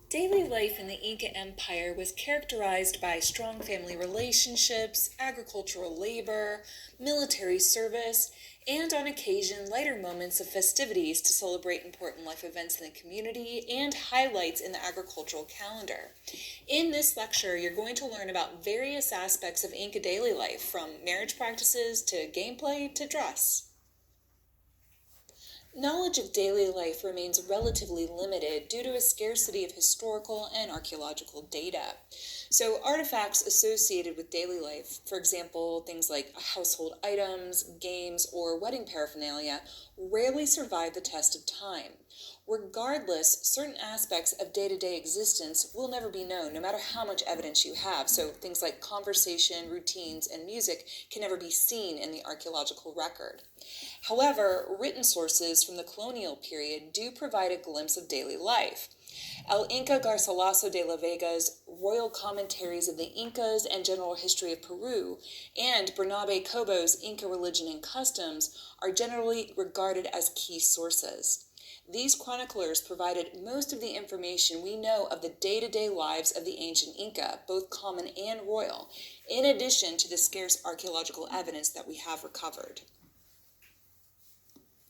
Daily life in the Inca Empire was characterized by strong family relationships, agricultural labor, military service, and on occasion lighter moments of festivities to celebrate important life events in the community and highlights in the agricultural calendar. In this lecture, you're going to learn about various aspects of Inca daily life, from marriage practices to gameplay to dress. Knowledge of daily life remains relatively limited due to a scarcity of historical and archaeological data. So, artifacts associated with daily life, for example, things like household items, games, or wedding paraphernalia, rarely survive the test of time. Regardless, certain aspects of day-to-day existence will never be known, no matter how much evidence you have. So, things like conversation, routines, and music can never be seen in the archaeological record. However, written sources from the colonial period do provide a glimpse of daily life. El Inca Garcilaso de la Vega's Royal Commentaries of the Incas and General History of Peru and Bernabe Cobo's Inca Religion and Customs are generally regarded as key sources. These chroniclers provided most of the information we know of the day-to-day lives of the ancient Inca, both common and royal, in addition to the scarce archaeological evidence that we have recovered.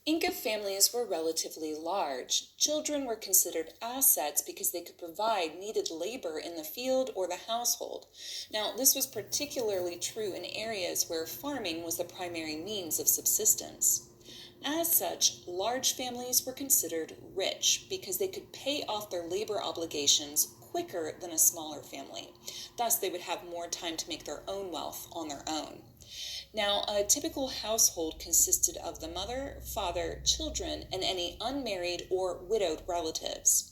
Inca families were relatively large. Children were considered assets because they could provide needed labor in the field or the household. Now, this was particularly true in areas where farming was the primary means of subsistence. As such, large families were considered rich because they could pay off their labor obligations quicker than a smaller family. Thus, they would have more time to make their own wealth on their own. Now, a typical household consisted of the mother, father, children, and any unmarried or widowed relatives.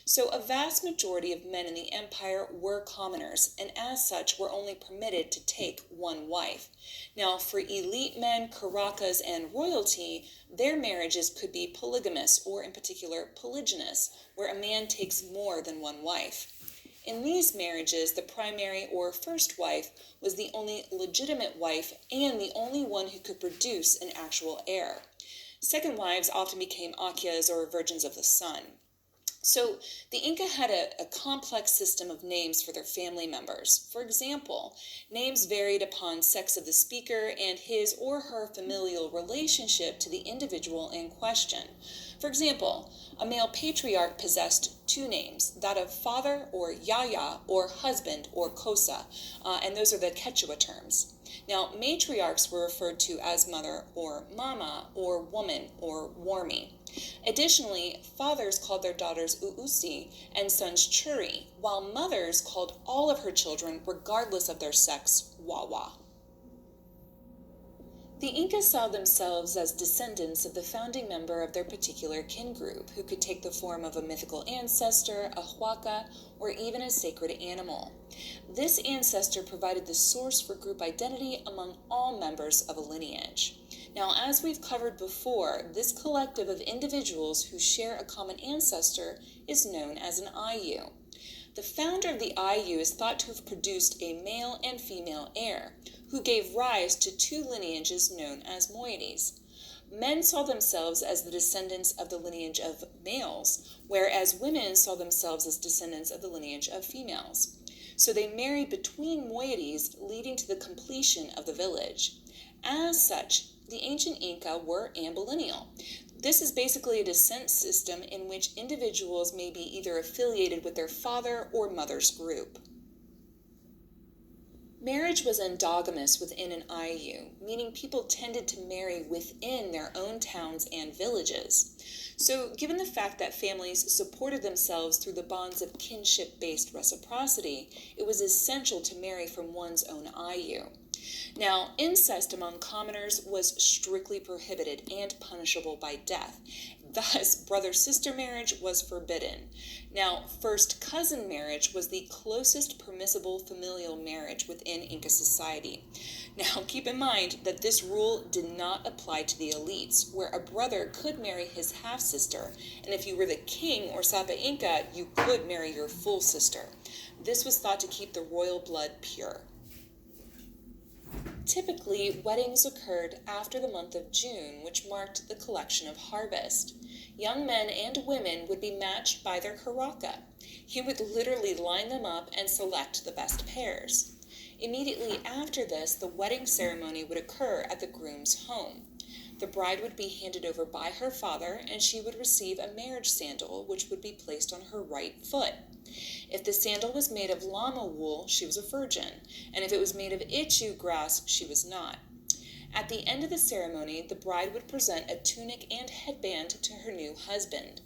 So a vast majority of men in the empire were commoners, and as such were only permitted to take one wife. Now, for elite men, caracas, and royalty, their marriages could be polygamous, or in particular polygynous, where a man takes more than one wife. In these marriages, the primary or first wife was the only legitimate wife and the only one who could produce an actual heir. Second wives often became Akyas or virgins of the sun. So the Inca had a complex system of names for their family members. For example, names varied upon sex of the speaker and his or her familial relationship to the individual in question. For example, a male patriarch possessed two names, that of father or yaya or husband or kosa, and those are the Quechua terms. Now, matriarchs were referred to as mother or mama or woman or warmi. Additionally, fathers called their daughters uusi and sons churi, while mothers called all of her children, regardless of their sex, wawa. The Incas saw themselves as descendants of the founding member of their particular kin group, who could take the form of a mythical ancestor, a huaca, or even a sacred animal. This ancestor provided the source for group identity among all members of a lineage. Now, as we've covered before, this collective of individuals who share a common ancestor is known as an Ayu. The founder of the Ayu is thought to have produced a male and female heir, who gave rise to two lineages known as moieties. Men saw themselves as the descendants of the lineage of males, whereas women saw themselves as descendants of the lineage of females. So they married between moieties, leading to the completion of the village. As such, the ancient Inca were ambilineal. This is basically a descent system in which individuals may be either affiliated with their father or mother's group. Marriage was endogamous within an Ayu, meaning people tended to marry within their own towns and villages. So, given the fact that families supported themselves through the bonds of kinship-based reciprocity, it was essential to marry from one's own Ayu. Now, incest among commoners was strictly prohibited and punishable by death. Thus, brother-sister marriage was forbidden. Now, first cousin marriage was the closest permissible familial marriage within Inca society. Now, keep in mind that this rule did not apply to the elites, where a brother could marry his half-sister, and if you were the king or Sapa Inca, you could marry your full sister. This was thought to keep the royal blood pure. Typically, weddings occurred after the month of June, which marked the collection of harvest. Young men and women would be matched by their caraca. He would literally line them up and select the best pairs. Immediately after this, the wedding ceremony would occur at the groom's home. The bride would be handed over by her father, and she would receive a marriage sandal, which would be placed on her right foot. If the sandal was made of llama wool, she was a virgin, and if it was made of ichu grass, she was not. At the end of the ceremony, the bride would present a tunic and headband to her new husband.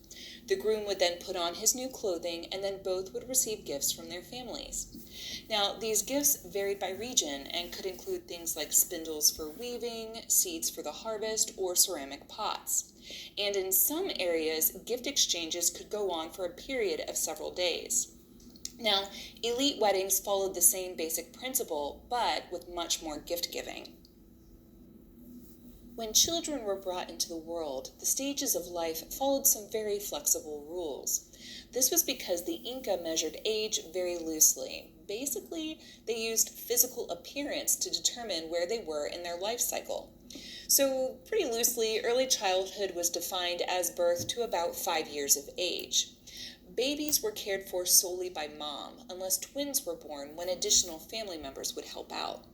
The groom would then put on his new clothing, and then both would receive gifts from their families. Now, these gifts varied by region and could include things like spindles for weaving, seeds for the harvest, or ceramic pots. And in some areas, gift exchanges could go on for a period of several days. Now, elite weddings followed the same basic principle, but with much more gift giving. When children were brought into the world, the stages of life followed some very flexible rules. This was because the Inca measured age very loosely. Basically, they used physical appearance to determine where they were in their life cycle. So, pretty loosely, early childhood was defined as birth to about 5 years of age. Babies were cared for solely by mom, unless twins were born when additional family members would help out.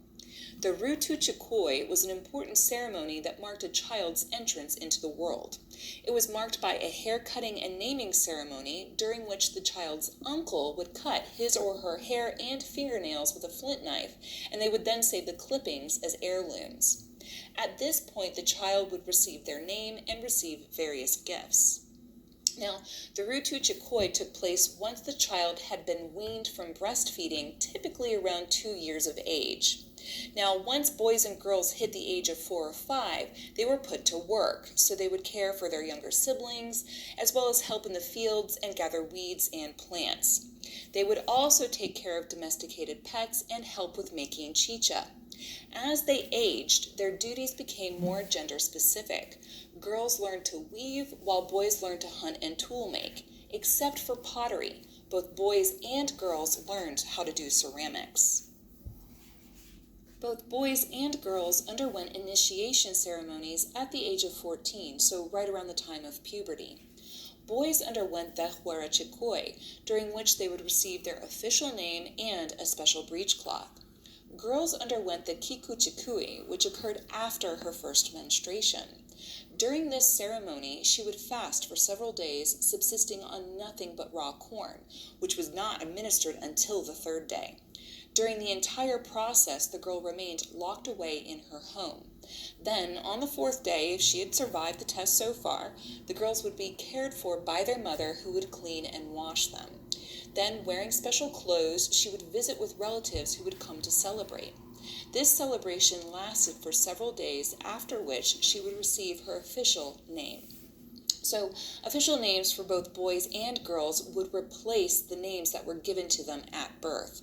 The Rutu Chikoi was an important ceremony that marked a child's entrance into the world. It was marked by a hair-cutting and naming ceremony during which the child's uncle would cut his or her hair and fingernails with a flint knife, and they would then save the clippings as heirlooms. At this point, the child would receive their name and receive various gifts. Now, the Rutu Chikoi took place once the child had been weaned from breastfeeding, typically around 2 years of age. Now, once boys and girls hit the age of 4 or 5, they were put to work, so they would care for their younger siblings, as well as help in the fields and gather weeds and plants. They would also take care of domesticated pets and help with making chicha. As they aged, their duties became more gender-specific. Girls learned to weave, while boys learned to hunt and tool make, except for pottery. Both boys and girls learned how to do ceramics. Both boys and girls underwent initiation ceremonies at the age of 14, so right around the time of puberty. Boys underwent the Huarachikoi, during which they would receive their official name and a special breechcloth. Girls underwent the Kikuchikui, which occurred after her first menstruation. During this ceremony, she would fast for several days, subsisting on nothing but raw corn, which was not administered until the 3rd day. During the entire process, the girl remained locked away in her home. Then, on the 4th day, if she had survived the test so far, the girls would be cared for by their mother, who would clean and wash them. Then, wearing special clothes, she would visit with relatives who would come to celebrate. This celebration lasted for several days, after which she would receive her official name. So, official names for both boys and girls would replace the names that were given to them at birth.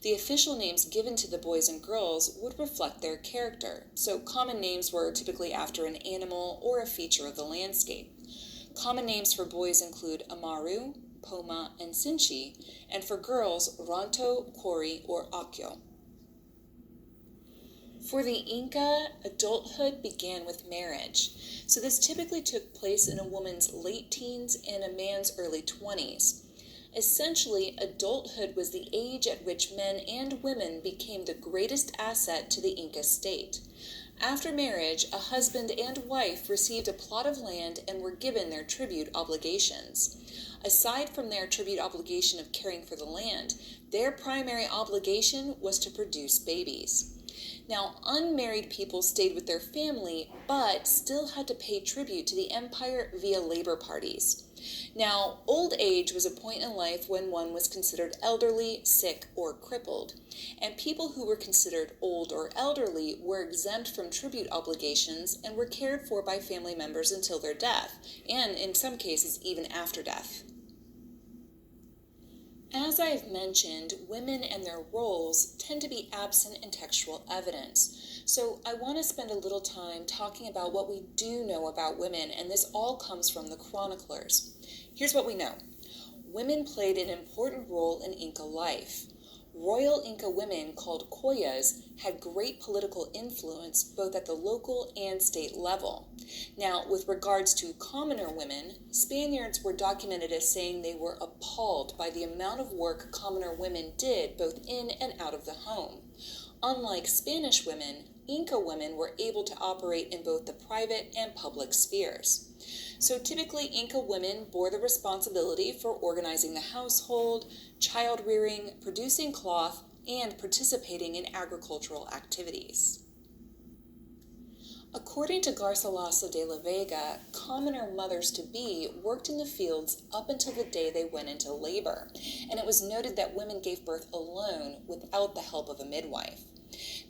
The official names given to the boys and girls would reflect their character, so common names were typically after an animal or a feature of the landscape. Common names for boys include Amaru, Poma, and Sinchi, and for girls, Ronto, Kori, or Akyo. For the Inca, adulthood began with marriage, so this typically took place in a woman's late teens and a man's early 20s. Essentially, adulthood was the age at which men and women became the greatest asset to the Inca state. After marriage, a husband and wife received a plot of land and were given their tribute obligations. Aside from their tribute obligation of caring for the land, their primary obligation was to produce babies. Now, unmarried people stayed with their family, but still had to pay tribute to the empire via labor parties. Now, old age was a point in life when one was considered elderly, sick, or crippled, and people who were considered old or elderly were exempt from tribute obligations and were cared for by family members until their death, and in some cases even after death. As I have mentioned, women and their roles tend to be absent in textual evidence, so I want to spend a little time talking about what we do know about women, and this all comes from the chroniclers. Here's what we know. Women played an important role in Inca life. Royal Inca women called Koyas had great political influence both at the local and state level. Now, with regards to commoner women, Spaniards were documented as saying they were appalled by the amount of work commoner women did both in and out of the home. Unlike Spanish women, Inca women were able to operate in both the private and public spheres. So typically, Inca women bore the responsibility for organizing the household, child rearing, producing cloth, and participating in agricultural activities. According to Garcilaso de la Vega, commoner mothers-to-be worked in the fields up until the day they went into labor, and it was noted that women gave birth alone without the help of a midwife.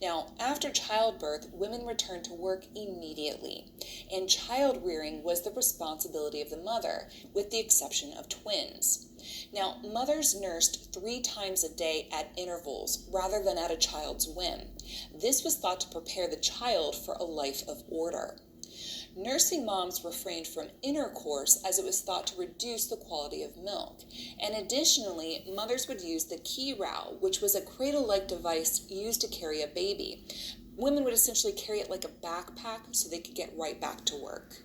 Now, after childbirth, women returned to work immediately, and child rearing was the responsibility of the mother, with the exception of twins. Now, mothers nursed 3 times a day at intervals rather than at a child's whim. This was thought to prepare the child for a life of order. Nursing moms refrained from intercourse as it was thought to reduce the quality of milk. And additionally, mothers would use the kirau, which was a cradle-like device used to carry a baby. Women would essentially carry it like a backpack so they could get right back to work.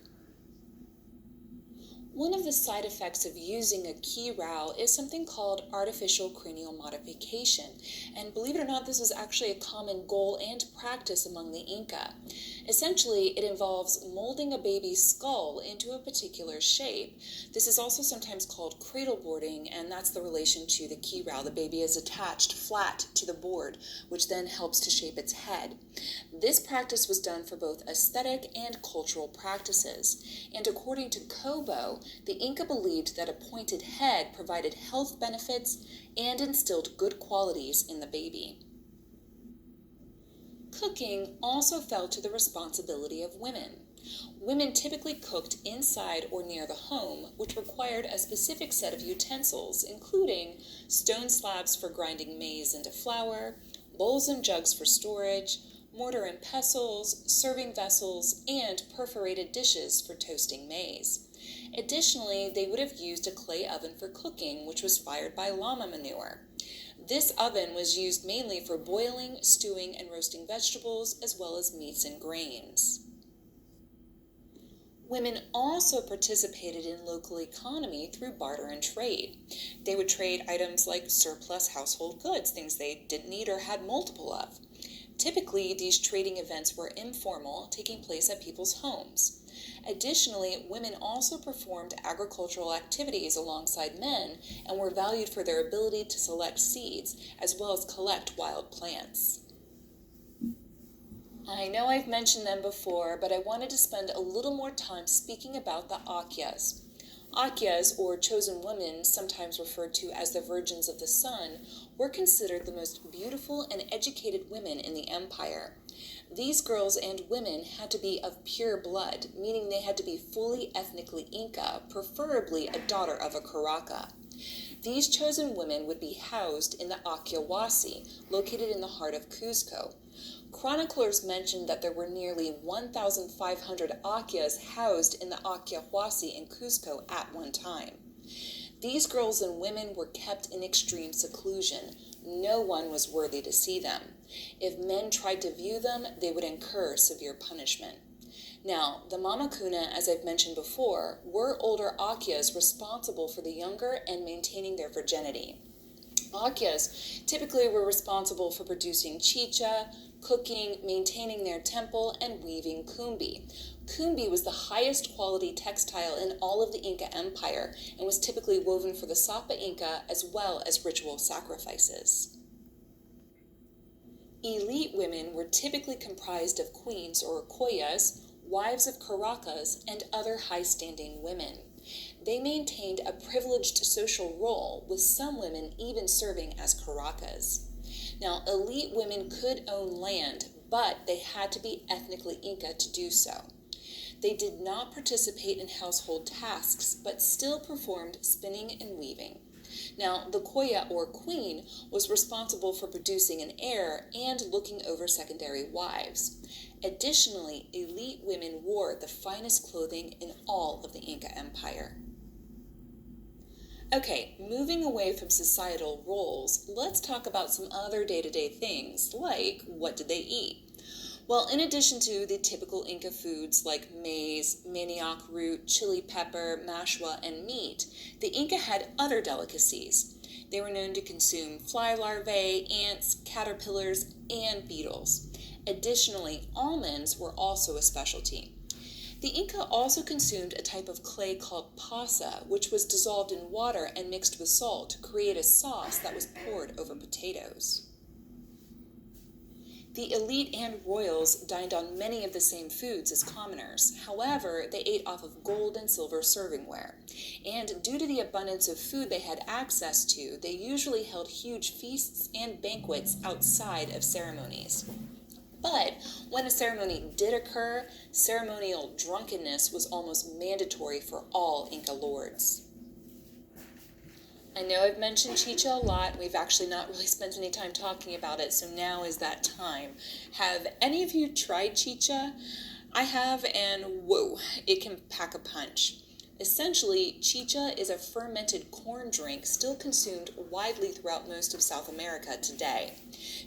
One of the side effects of using a kirau is something called artificial cranial modification, and believe it or not, this was actually a common goal and practice among the Inca. Essentially, it involves molding a baby's skull into a particular shape. This is also sometimes called cradle boarding, and that's the relation to the kirau. The baby is attached flat to the board, which then helps to shape its head. This practice was done for both aesthetic and cultural practices, and according to Kobo, the Inca believed that a pointed head provided health benefits and instilled good qualities in the baby. Cooking also fell to the responsibility of women. Women typically cooked inside or near the home, which required a specific set of utensils, including stone slabs for grinding maize into flour, bowls and jugs for storage, mortar and pestles, serving vessels, and perforated dishes for toasting maize. Additionally, they would have used a clay oven for cooking, which was fired by llama manure. This oven was used mainly for boiling, stewing, and roasting vegetables, as well as meats and grains. Women also participated in local economy through barter and trade. They would trade items like surplus household goods, things they didn't need or had multiple of. Typically, these trading events were informal, taking place at people's homes. Additionally, women also performed agricultural activities alongside men and were valued for their ability to select seeds as well as collect wild plants. I know I've mentioned them before, but I wanted to spend a little more time speaking about the Akyas. Akyas, or chosen women, sometimes referred to as the Virgins of the Sun, were considered the most beautiful and educated women in the empire. These girls and women had to be of pure blood, meaning they had to be fully ethnically Inca, preferably a daughter of a Caraca. These chosen women would be housed in the Akya Huasi, located in the heart of Cuzco. Chroniclers mentioned that there were nearly 1,500 Akyas housed in the Akya Huasi in Cuzco at one time. These girls and women were kept in extreme seclusion. No one was worthy to see them. If men tried to view them, they would incur severe punishment. Now, the Mamakuna, as I've mentioned before, were older Akyas responsible for the younger and maintaining their virginity. Akyas typically were responsible for producing chicha, cooking, maintaining their temple, and weaving kumbi. Kumbi was the highest quality textile in all of the Inca Empire and was typically woven for the Sapa Inca as well as ritual sacrifices. Elite women were typically comprised of queens or koyas, wives of Caracas, and other high-standing women. They maintained a privileged social role, with some women even serving as Caracas. Now, elite women could own land, but they had to be ethnically Inca to do so. They did not participate in household tasks, but still performed spinning and weaving. Now, the koya or queen was responsible for producing an heir and looking over secondary wives. Additionally, elite women wore the finest clothing in all of the Inca Empire. Okay, moving away from societal roles, let's talk about some other day-to-day things, like what did they eat? Well, in addition to the typical Inca foods like maize, manioc root, chili pepper, mashua, and meat, the Inca had other delicacies. They were known to consume fly larvae, ants, caterpillars, and beetles. Additionally, almonds were also a specialty. The Inca also consumed a type of clay called pasa, which was dissolved in water and mixed with salt to create a sauce that was poured over potatoes. The elite and royals dined on many of the same foods as commoners. However, they ate off of gold and silver servingware. And due to the abundance of food they had access to, they usually held huge feasts and banquets outside of ceremonies. But when a ceremony did occur, ceremonial drunkenness was almost mandatory for all Inca lords. I know I've mentioned chicha a lot. We've actually not really spent any time talking about it, so now is that time. Have any of you tried chicha? I have, and whoa, it can pack a punch. Essentially, chicha is a fermented corn drink still consumed widely throughout most of South America today.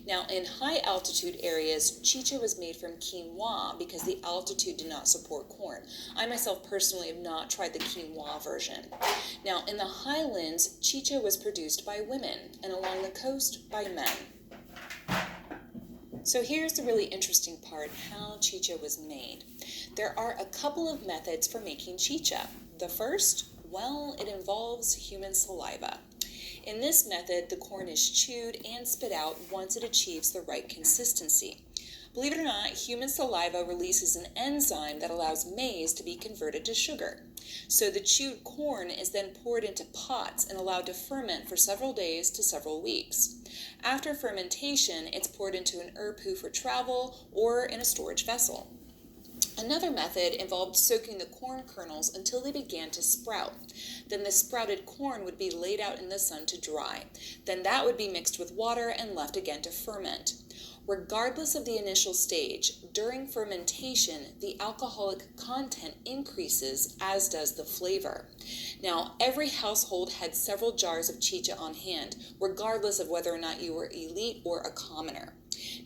Now, in high altitude areas, chicha was made from quinoa because the altitude did not support corn. I myself personally have not tried the quinoa version. Now, in the highlands, chicha was produced by women, and along the coast by men. So here's the really interesting part, how chicha was made. There are a couple of methods for making chicha. The first, well, it involves human saliva. In this method, the corn is chewed and spit out once it achieves the right consistency. Believe it or not, human saliva releases an enzyme that allows maize to be converted to sugar. So the chewed corn is then poured into pots and allowed to ferment for several days to several weeks. After fermentation, it's poured into an erpu for travel or in a storage vessel. Another method involved soaking the corn kernels until they began to sprout. Then the sprouted corn would be laid out in the sun to dry. Then that would be mixed with water and left again to ferment. Regardless of the initial stage, during fermentation, the alcoholic content increases, as does the flavor. Now, every household had several jars of chicha on hand, regardless of whether or not you were elite or a commoner.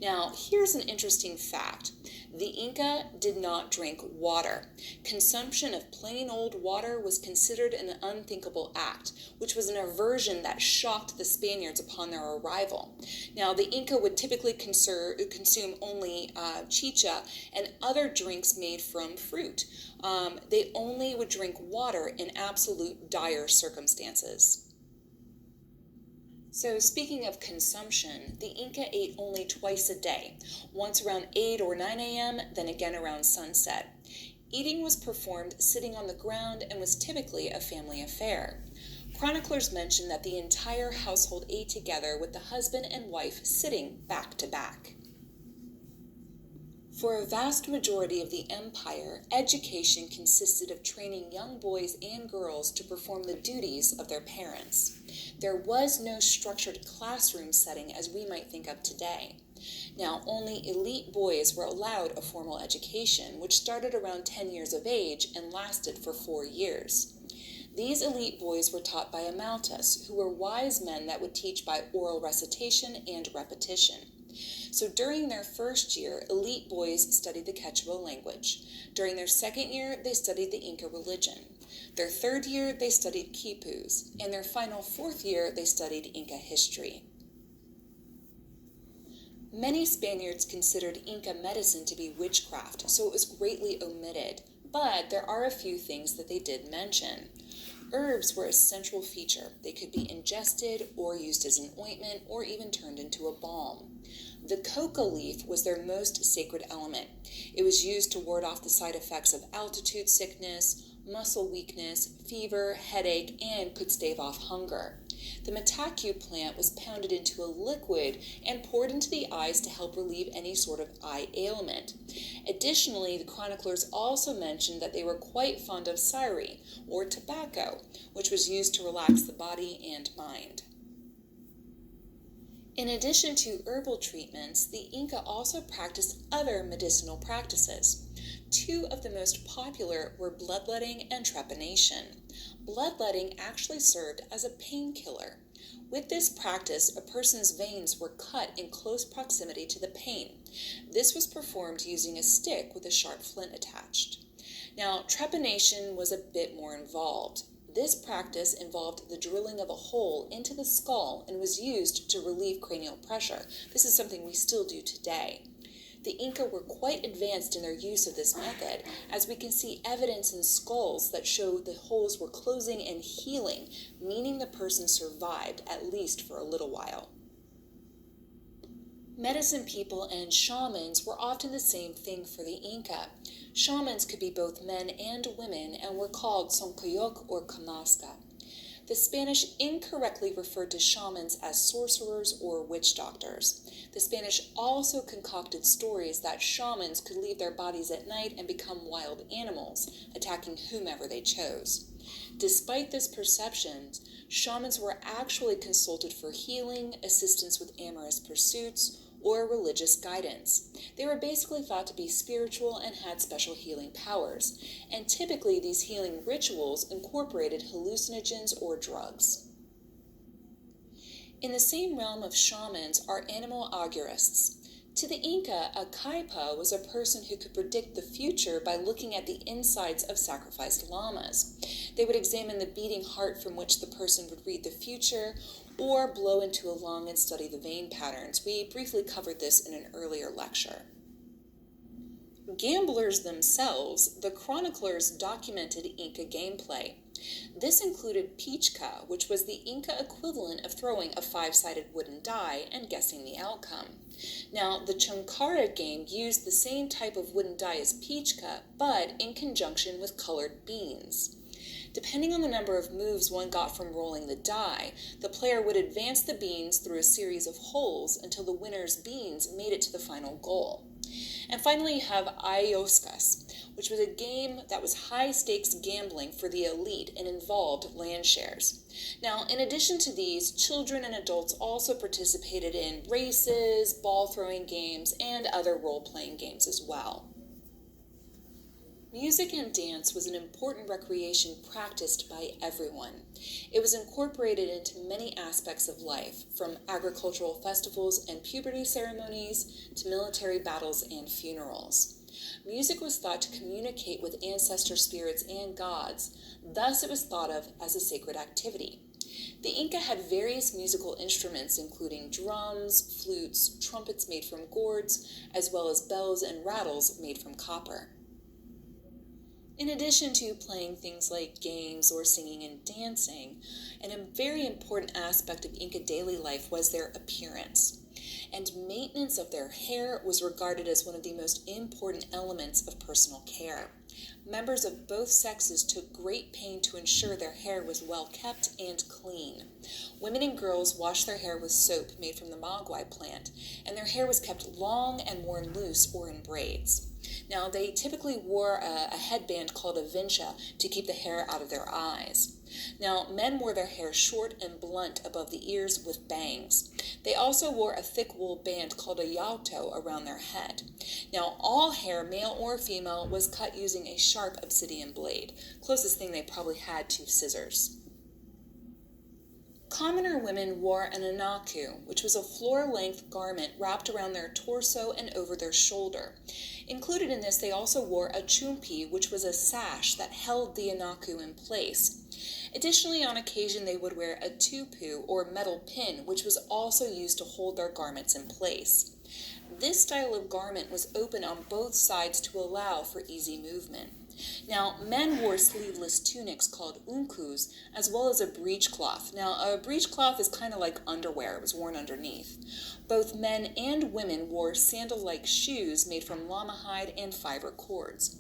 Now, here's an interesting fact. The Inca did not drink water. Consumption of plain old water was considered an unthinkable act, which was an aversion that shocked the Spaniards upon their arrival. Now, the Inca would typically consume only chicha and other drinks made from fruit. They only would drink water in absolute dire circumstances. So speaking of consumption, the Inca ate only twice a day, once around 8 or 9 a.m., then again around sunset. Eating was performed sitting on the ground and was typically a family affair. Chroniclers mention that the entire household ate together with the husband and wife sitting back to back. For a vast majority of the empire, education consisted of training young boys and girls to perform the duties of their parents. There was no structured classroom setting as we might think of today. Now, only elite boys were allowed a formal education, which started around 10 years of age and lasted for 4 years. These elite boys were taught by amaltas, who were wise men that would teach by oral recitation and repetition. So during their first year, elite boys studied the Quechua language. During their second year, they studied the Inca religion. Their third year, they studied quipus. And their final fourth year, they studied Inca history. Many Spaniards considered Inca medicine to be witchcraft, so it was greatly omitted. But there are a few things that they did mention. Herbs were a central feature. They could be ingested or used as an ointment or even turned into a balm. The coca leaf was their most sacred element. It was used to ward off the side effects of altitude sickness, muscle weakness, fever, headache, and could stave off hunger. The mataku plant was pounded into a liquid and poured into the eyes to help relieve any sort of eye ailment. Additionally, the chroniclers also mentioned that they were quite fond of sari, or tobacco, which was used to relax the body and mind. In addition to herbal treatments, the Inca also practiced other medicinal practices. Two of the most popular were bloodletting and trepanation. Bloodletting actually served as a painkiller. With this practice, a person's veins were cut in close proximity to the pain. This was performed using a stick with a sharp flint attached. Now, trepanation was a bit more involved. This practice involved the drilling of a hole into the skull and was used to relieve cranial pressure. This is something we still do today. The Inca were quite advanced in their use of this method, as we can see evidence in skulls that show the holes were closing and healing, meaning the person survived, at least for a little while. Medicine people and shamans were often the same thing for the Inca. Shamans could be both men and women and were called soncoyoc or camasca. The Spanish incorrectly referred to shamans as sorcerers or witch doctors. The Spanish also concocted stories that shamans could leave their bodies at night and become wild animals, attacking whomever they chose. Despite this perception, shamans were actually consulted for healing, assistance with amorous pursuits, or religious guidance. They were basically thought to be spiritual and had special healing powers, and typically these healing rituals incorporated hallucinogens or drugs. In the same realm of shamans are animal augurists. To the Inca, a kaipa was a person who could predict the future by looking at the insides of sacrificed llamas. They would examine the beating heart from which the person would read the future, or blow into a lung and study the vein patterns. We briefly covered this in an earlier lecture. Gamblers themselves, the chroniclers documented Inca gameplay. This included pichka, which was the Inca equivalent of throwing a 5-sided wooden die and guessing the outcome. Now, the chankara game used the same type of wooden die as pichka, but in conjunction with colored beans. Depending on the number of moves one got from rolling the die, the player would advance the beans through a series of holes until the winner's beans made it to the final goal. And finally, you have ayahuascas, which was a game that was high-stakes gambling for the elite and involved land shares. Now, in addition to these, children and adults also participated in races, ball-throwing games, and other role-playing games as well. Music and dance was an important recreation practiced by everyone. It was incorporated into many aspects of life, from agricultural festivals and puberty ceremonies to military battles and funerals. Music was thought to communicate with ancestor spirits and gods, thus it was thought of as a sacred activity. The Inca had various musical instruments including drums, flutes, trumpets made from gourds, as well as bells and rattles made from copper. In addition to playing things like games or singing and dancing, and a very important aspect of Inca daily life was their appearance. And maintenance of their hair was regarded as one of the most important elements of personal care. Members of both sexes took great pain to ensure their hair was well kept and clean. Women and girls washed their hair with soap made from the maguey plant, and their hair was kept long and worn loose or in braids. Now, they typically wore a headband called a vincha to keep the hair out of their eyes. Now, men wore their hair short and blunt above the ears with bangs. They also wore a thick wool band called a yauto around their head. Now, all hair, male or female, was cut using a sharp obsidian blade. Closest thing they probably had to scissors. Commoner women wore an anaku, which was a floor-length garment wrapped around their torso and over their shoulder. Included in this, they also wore a chumpi, which was a sash that held the anaku in place. Additionally, on occasion, they would wear a tupu, or metal pin, which was also used to hold their garments in place. This style of garment was open on both sides to allow for easy movement. Now, men wore sleeveless tunics called uncus, as well as a breechcloth. Now, a breechcloth is kind of like underwear. It was worn underneath. Both men and women wore sandal-like shoes made from llama hide and fiber cords.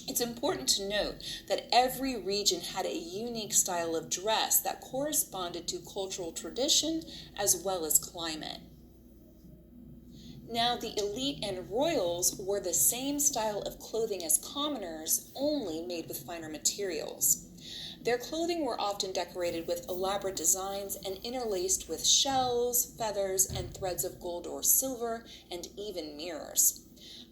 It's important to note that every region had a unique style of dress that corresponded to cultural tradition as well as climate. Now, the elite and royals wore the same style of clothing as commoners, only made with finer materials. Their clothing were often decorated with elaborate designs and interlaced with shells, feathers, and threads of gold or silver, and even mirrors.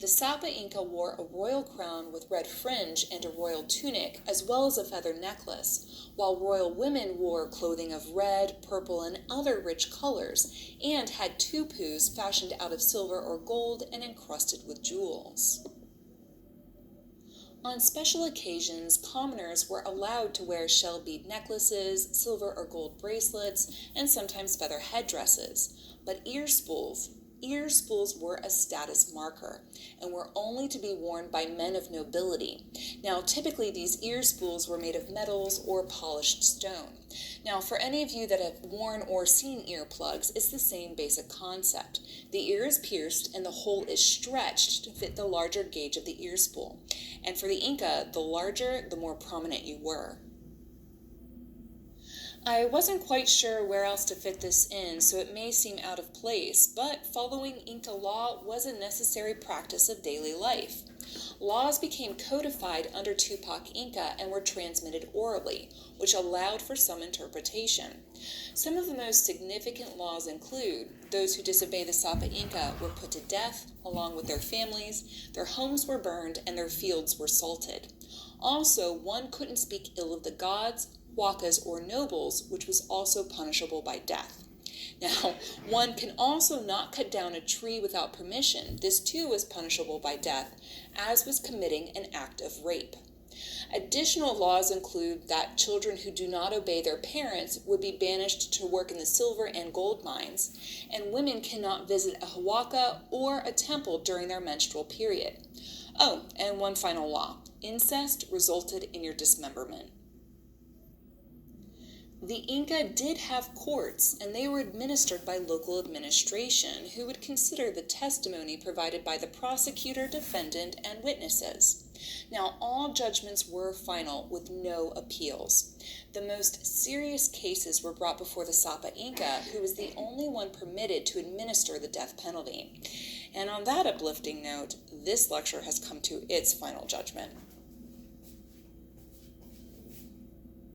The Sapa Inca wore a royal crown with red fringe and a royal tunic, as well as a feather necklace, while royal women wore clothing of red, purple, and other rich colors, and had tupus fashioned out of silver or gold and encrusted with jewels. On special occasions, commoners were allowed to wear shell bead necklaces, silver or gold bracelets, and sometimes feather headdresses. But ear spools were a status marker and were only to be worn by men of nobility. Now, typically these ear spools were made of metals or polished stone. Now, for any of you that have worn or seen earplugs, it's the same basic concept. The ear is pierced and the hole is stretched to fit the larger gauge of the ear spool. And for the Inca, the larger, the more prominent you were. I wasn't quite sure where else to fit this in, so it may seem out of place, but following Inca law was a necessary practice of daily life. Laws became codified under Tupac Inca and were transmitted orally, which allowed for some interpretation. Some of the most significant laws include those who disobey the Sapa Inca were put to death, along with their families, their homes were burned, and their fields were salted. Also, one couldn't speak ill of the gods, wakas, or nobles, which was also punishable by death. Now, one can also not cut down a tree without permission. This too was punishable by death, as was committing an act of rape. Additional laws include that children who do not obey their parents would be banished to work in the silver and gold mines, and women cannot visit a huaca or a temple during their menstrual period. Oh, and one final law. Incest resulted in your dismemberment. The Inca did have courts, and they were administered by local administration, who would consider the testimony provided by the prosecutor, defendant, and witnesses. Now, all judgments were final, with no appeals. The most serious cases were brought before the Sapa Inca, who was the only one permitted to administer the death penalty. And on that uplifting note, this lecture has come to its final judgment.